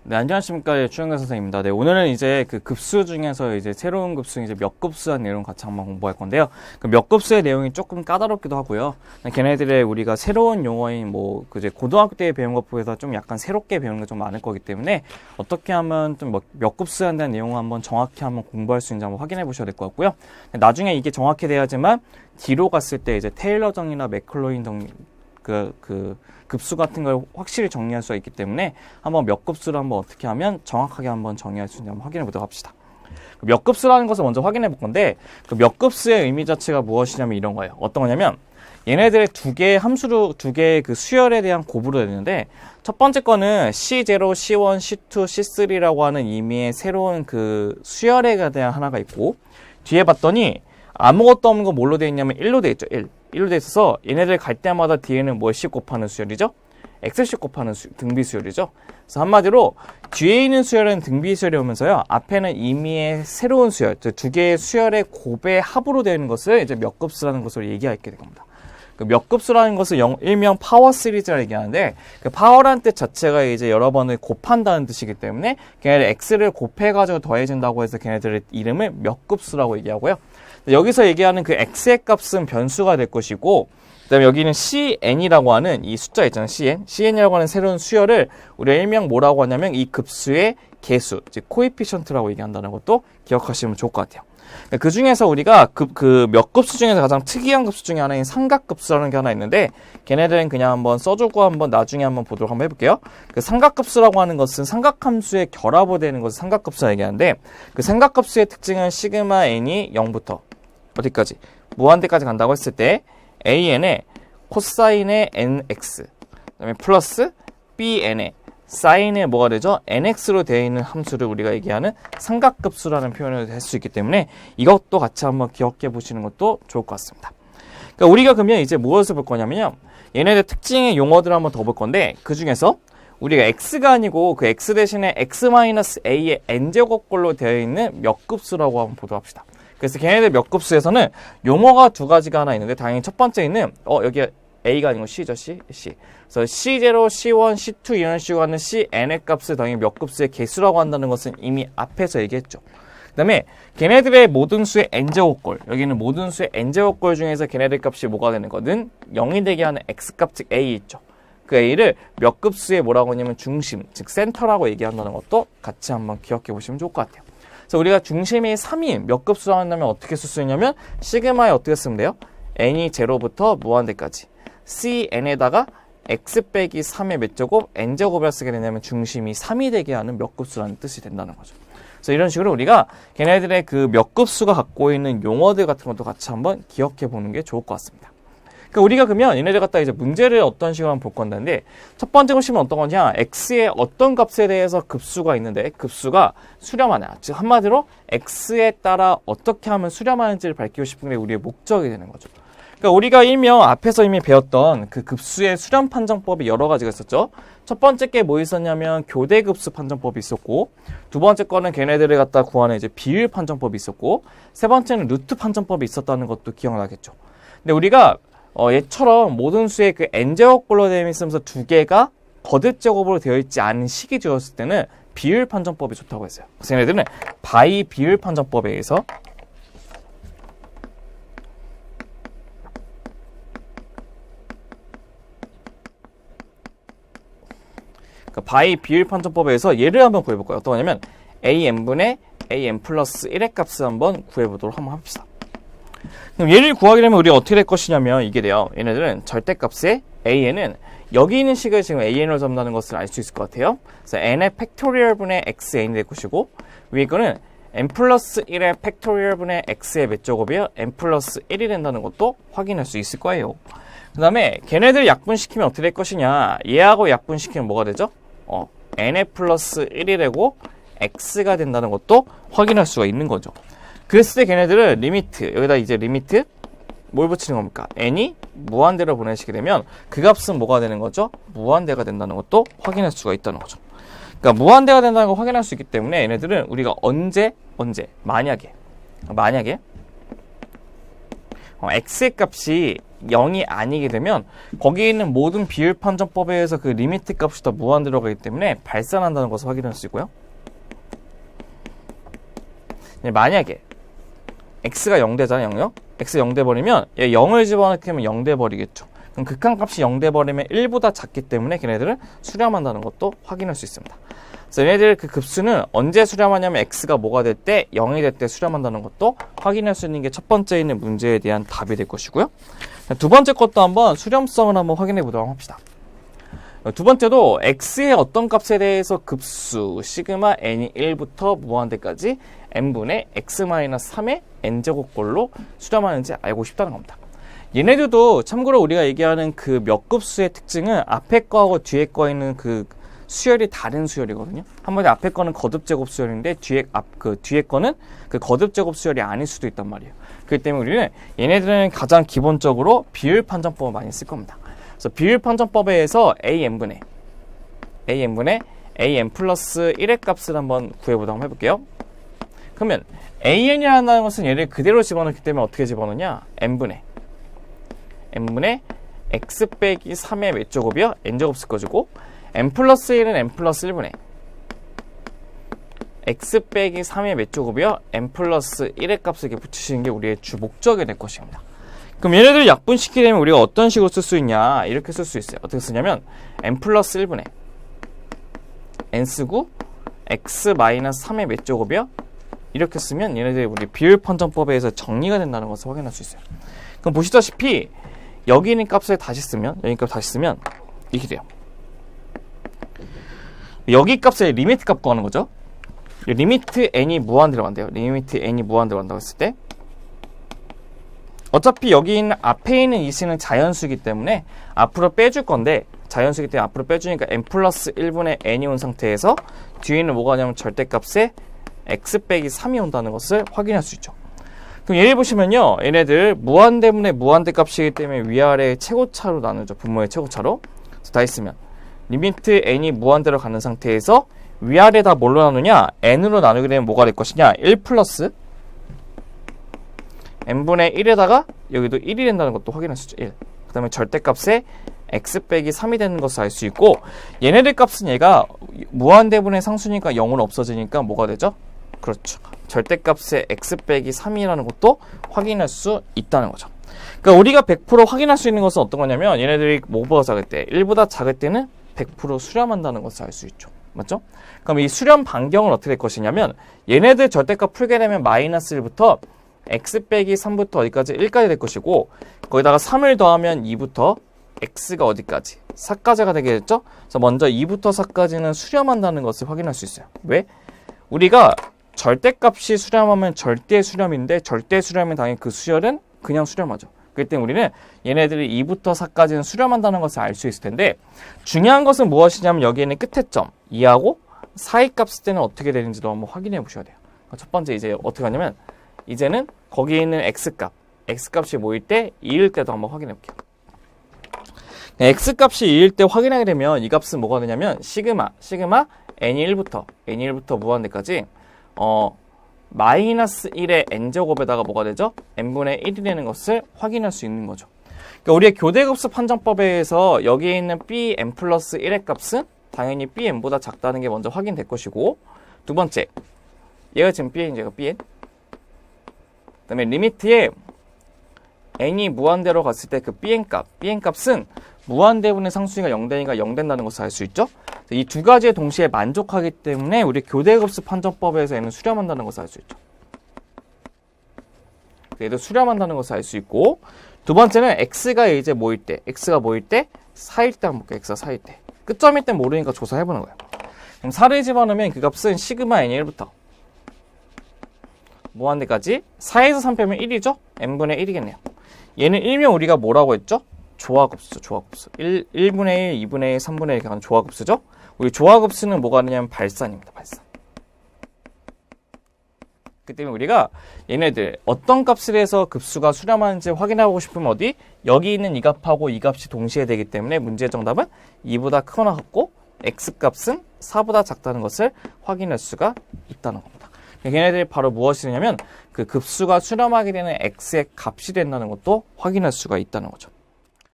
네, 안녕하십니까. 추영근 선생님입니다. 네, 오늘은 이제 그 급수 중에서 이제 새로운 급수, 이제 몇 급수한 내용 같이 한번 공부할 건데요. 그 몇 급수의 내용이 조금 까다롭기도 하고요. 걔네들의 우리가 새로운 용어인 뭐, 이제 고등학교 때 배운 것보다 좀 약간 새롭게 배우는 게 좀 많을 거기 때문에 어떻게 하면 좀 몇 급수에 대한 내용을 한번 정확히 한번 공부할 수 있는지 한번 확인해 보셔야 될 것 같고요. 나중에 이게 정확히 돼야지만 뒤로 갔을 때 이제 테일러 정리나 맥클로인 정리, 급수 같은 걸 확실히 정리할 수가 있기 때문에 한번 몇 급수를 한번 어떻게 하면 정확하게 한번 정의할 수 있는지 한번 확인해 보도록 합시다. 몇 급수라는 것을 먼저 확인해 볼 건데 그 몇 급수의 의미 자체가 무엇이냐면 이런 거예요. 어떤 거냐면 얘네들의 두 개의 함수로 두 개의 그 수열에 대한 곱으로 되는데 첫 번째 거는 C0, C1, C2, C3라고 하는 의미의 새로운 그 수열에 대한 하나가 있고 뒤에 봤더니 아무것도 없는 거 뭘로 되어 있냐면 1로 되어 있죠. 1로 되어 있어서 얘네들 갈 때마다 뒤에는 뭐씩 곱하는 수열이죠? X씩 곱하는 등비 수열이죠. 그래서 한마디로 뒤에 있는 수열은 등비 수열이 오면서요. 앞에는 이미의 새로운 수열, 두 개의 수열의 곱의 합으로 되는 것을 이제 몇 급수라는 것을 얘기하게 될 겁니다. 그 몇 급수라는 것을 일명 파워 시리즈라 얘기하는데 그 파워라는 뜻 자체가 이제 여러 번을 곱한다는 뜻이기 때문에 걔네들 X를 곱해가지고 더해진다고 해서 걔네들의 이름을 몇 급수라고 얘기하고요. 여기서 얘기하는 그 x의 값은 변수가 될 것이고 그다음에 여기는 cn이라고 하는 이 숫자 있잖아요. cn이라고 하는 새로운 수열을 우리가 일명 뭐라고 하냐면 이 급수의 개수, 즉 코에피션트라고 얘기한다는 것도 기억하시면 좋을 것 같아요. 그 중에서 우리가 그 몇 급수 중에서 가장 특이한 급수 중에 하나인 삼각급수라는 게 하나 있는데 걔네들은 그냥 한번 써주고 한번 나중에 한번 보도록 한번 해볼게요. 그 삼각급수라고 하는 것은 삼각함수의 결합으로 되는 것을 삼각급수라 얘기하는데 그 삼각급수의 특징은 시그마 n이 0부터 어디까지? 무한대까지 간다고 했을 때 an의 코사인의 nx 그다음에 플러스 bn의 사인의 뭐가 되죠? nx로 되어 있는 함수를 우리가 얘기하는 삼각급수라는 표현을 할 수 있기 때문에 이것도 같이 한번 기억해 보시는 것도 좋을 것 같습니다. 그러니까 우리가 그러면 이제 무엇을 볼 거냐면요. 얘네들 특징의 용어들을 한번 더 볼 건데 그 중에서 우리가 x가 아니고 그 x 대신에 x-a의 n제곱꼴로 되어 있는 몇 급수라고 한번 보도록 합시다. 그래서 걔네들 몇 급수에서는 용어가 두 가지가 하나 있는데 당연히 첫 번째는 여기 A가 아니고 C죠. C. 그래서 C0, C1, C2 이런 식으로 하는 Cn의 값을 당연히 몇 급수의 개수라고 한다는 것은 이미 앞에서 얘기했죠. 그 다음에 걔네들의 모든 수의 n제곱꼴 여기는 모든 수의 n제곱꼴 중에서 걔네들 값이 뭐가 되는 거든 0이 되게 하는 x값 즉 A 있죠. 그 A를 몇 급수의 뭐라고 하냐면 중심 즉 센터라고 얘기한다는 것도 같이 한번 기억해 보시면 좋을 것 같아요. 그래서 우리가 중심이 3인 몇 급수라고 한다면 어떻게 쓸 수 있냐면 시그마에 어떻게 쓰면 돼요? n이 0부터 무한대까지 cn에다가 x 빼기 3의 몇 제곱 n제곱을 쓰게 되냐면 중심이 3이 되게 하는 몇 급수라는 뜻이 된다는 거죠. 그래서 이런 식으로 우리가 걔네들의 그 몇 급수가 갖고 있는 용어들 같은 것도 같이 한번 기억해 보는 게 좋을 것 같습니다. 그러니까 우리가 그러면 얘네들 갖다 이제 문제를 어떤 식으로 한번 볼 건데 첫 번째 보시면 어떤 거냐 x의 어떤 값에 대해서 급수가 있는데 급수가 수렴하냐 즉 한마디로 x에 따라 어떻게 하면 수렴하는지를 밝히고 싶은 게 우리의 목적이 되는 거죠. 그러니까 우리가 일명 앞에서 이미 배웠던 그 급수의 수렴 판정법이 여러 가지가 있었죠. 첫 번째 게 뭐 있었냐면 교대급수 판정법이 있었고 두 번째 거는 걔네들을 갖다 구하는 이제 비율 판정법이 있었고 세 번째는 루트 판정법이 있었다는 것도 기억나겠죠. 근데 우리가 얘처럼 모든 수의 그 n제곱꼴로 되어 있으면서 두 개가 거듭제곱으로 되어 있지 않은 식이 되었을 때는 비율 판정법이 좋다고 했어요. 그래서 얘네들은 바이 비율 판정법에 의해서 바이 비율 판정법에 의해서 얘를 한번 구해볼 거예요. 어떤 거냐면 an분의 an 플러스 1의 값을 한번 구해보도록 한번 합시다. 그럼 얘를 구하게 되면 우리가 어떻게 될 것이냐면 이게 돼요. 얘네들은 절대값의 an은 여기 있는 식을 지금 an으로 잡는다는 것을 알 수 있을 것 같아요. 그래서 n의 팩토리얼 분의 xn이 될 것이고 위에 거는 n 플러스 1의 팩토리얼 분의 x의 몇 제곱이요? n 플러스 1이 된다는 것도 확인할 수 있을 거예요. 그 다음에 걔네들 약분시키면 어떻게 될 것이냐 얘하고 약분시키면 뭐가 되죠? n의 플러스 1이 되고 x가 된다는 것도 확인할 수가 있는 거죠. 그랬을 때 걔네들은 리미트 여기다 이제 리미트 뭘 붙이는 겁니까? n이 무한대로 보내시게 되면 그 값은 뭐가 되는 거죠? 무한대가 된다는 것도 확인할 수가 있다는 거죠. 그러니까 무한대가 된다는 걸 확인할 수 있기 때문에 얘네들은 우리가 언제 만약에 x의 값이 0이 아니게 되면 거기에 있는 모든 비율 판정법에 의해서 그 리미트 값이 다 무한대로 가기 때문에 발산한다는 것을 확인할 수 있고요. 만약에 x가 0되잖아요. 0요? x 0돼 버리면 얘 0을 집어넣게 되면 0돼 버리겠죠. 그럼 극한값이 0돼 버리면 1보다 작기 때문에 걔네들은 수렴한다는 것도 확인할 수 있습니다. 그래서 얘네들 그 급수는 언제 수렴하냐면 x가 뭐가 될 때 0이 될 때 수렴한다는 것도 확인할 수 있는 게 첫 번째 있는 문제에 대한 답이 될 것이고요. 두 번째 것도 한번 수렴성을 한번 확인해 보도록 합시다. 두 번째도 x의 어떤 값에 대해서 급수 시그마 n이 1부터 무한대까지 n분의 x-3의 n제곱꼴로 수렴하는지 알고 싶다는 겁니다. 얘네들도 참고로 우리가 얘기하는 그 몇 급수의 특징은 앞에 거하고 뒤에 거 있는 그 수열이 다른 수열이거든요. 한마디로 앞에 거는 거듭제곱 수열인데 뒤에 거는 그 거듭제곱 수열이 아닐 수도 있단 말이에요. 그렇기 때문에 우리는 얘네들은 가장 기본적으로 비율 판정법을 많이 쓸 겁니다. 그래서 비율 판정법에 의해서 an분의 an 플러스 1의 값을 한번 구해보도록 한번 해볼게요. 그러면 an이라는 것은 얘를 그대로 집어넣기 때문에 어떻게 집어넣냐? n분의 x 빼기 3의 몇 제곱이요? n제곱 쓸 거고 n 플러스 1은 n 플러스 1분의 x 빼기 3의 몇 제곱이요? n 플러스 1의 값을 이렇게 붙이시는 게 우리의 주 목적이 될 것입니다. 그럼 얘네들 약분시키게 되면 우리가 어떤 식으로 쓸 수 있냐? 이렇게 쓸 수 있어요. 어떻게 쓰냐면 n 플러스 1분의 n 쓰고 x 마이너스 3의 몇 제곱이요? 이렇게 쓰면 얘네들이 우리 비율 판정법에 의해서 정리가 된다는 것을 확인할 수 있어요. 그럼 보시다시피 여기 있는 값을 다시 쓰면 이렇게 돼요. 여기 값의 리미트 값 구하는 거죠. 리미트 n이 무한대로 간대요. 리미트 n이 무한대로 간다고 했을 때 어차피 여기 있는 앞에 있는 이 수는 자연수이기 때문에 앞으로 빼줄 건데 자연수이기 때문에 앞으로 빼주니까 n 플러스 1분의 n이 온 상태에서 뒤에는 뭐가 오냐면 절대값에 x 빼기 3이 온다는 것을 확인할 수 있죠. 그럼 예를 보시면요. 얘네들 무한대분의 무한대 값이기 때문에 위아래 최고차로 나누죠. 분모의 최고차로. 그래서 다 있으면 리미트 n이 무한대로 가는 상태에서 위아래 다 뭘로 나누냐? n으로 나누게 되면 뭐가 될 것이냐? 1 플러스 n분의 1에다가 여기도 1이 된다는 것도 확인할 수 있죠. 1. 그 다음에 절대값에 x 빼기 3이 되는 것을 알 수 있고 얘네들 값은 얘가 무한대분의 상수니까 0으로 없어지니까 뭐가 되죠? 그렇죠. 절대값에 x 빼기 3이라는 것도 확인할 수 있다는 거죠. 그러니까 우리가 100% 확인할 수 있는 것은 어떤 거냐면 얘네들이 뭐보다 작을 때 1보다 작을 때는 100% 수렴한다는 것을 알 수 있죠. 맞죠? 그럼 이 수렴 반경은 어떻게 될 것이냐면 얘네들 절대값 풀게 되면 마이너스 1부터 x 빼기 3부터 어디까지? 1까지 될 것이고 거기다가 3을 더하면 2부터 x가 어디까지? 4까지가 되게 됐죠? 그래서 먼저 2부터 4까지는 수렴한다는 것을 확인할 수 있어요. 왜? 우리가 절대값이 수렴하면 절대 수렴인데 절대 수렴이 당연히 그 수열은 그냥 수렴하죠. 그렇기 때문에 우리는 얘네들이 2부터 4까지는 수렴한다는 것을 알 수 있을 텐데 중요한 것은 무엇이냐면 여기 있는 끝에 점 2하고 사이 값일 때는 어떻게 되는지도 한번 확인해 보셔야 돼요. 첫 번째 이제 어떻게 하냐면 이제는 거기에 있는 x값이 뭐일 때 2일 때도 한번 확인해 볼게요. x값이 2일 때 확인하게 되면 이 값은 뭐가 되냐면 시그마 n이 1부터 무한대까지 마이너스 1의 n제곱에다가 뭐가 되죠? n분의 1이 되는 것을 확인할 수 있는 거죠. 그러니까 우리의 교대급수 판정법에 의해서 여기에 있는 bn 플러스 1의 값은 당연히 bn보다 작다는 게 먼저 확인될 것이고 두 번째 얘가 지금 bn, 얘가 bn 그 다음에 리미트에 n이 무한대로 갔을 때 그 bn 값은 무한대분의 상수니까 0되니까 0 된다는 것을 알 수 있죠. 이 두 가지에 동시에 만족하기 때문에 우리 교대급수 판정법에서 얘는 수렴한다는 것을 알 수 있죠. 얘도 수렴한다는 것을 알 수 있고 두 번째는 x가 이제 뭐일 때 4일 때 한번 볼게요. x가 4일 때 끝점일 때 모르니까 조사해보는 거예요. 그럼 4를 집어넣으면 그 값은 시그마 n이 1부터 무한대까지 4에서 3 빼면 1이죠? n분의 1이겠네요. 얘는 1면 우리가 뭐라고 했죠? 조화급수죠. 조화급수. 1분의 1, 2분의 1, 3분의 1 이렇게 가는 조화급수죠. 우리 조화급수는 뭐가 되냐면 발산입니다. 발산. 그 때문에 우리가 얘네들 어떤 값을 해서 급수가 수렴하는지 확인하고 싶으면 어디? 여기 있는 이 값하고 이 값이 동시에 되기 때문에 문제의 정답은 2보다 크거나 같고 x값은 4보다 작다는 것을 확인할 수가 있다는 겁니다. 걔네들이 바로 무엇이냐면 그 급수가 수렴하게 되는 x의 값이 된다는 것도 확인할 수가 있다는 거죠.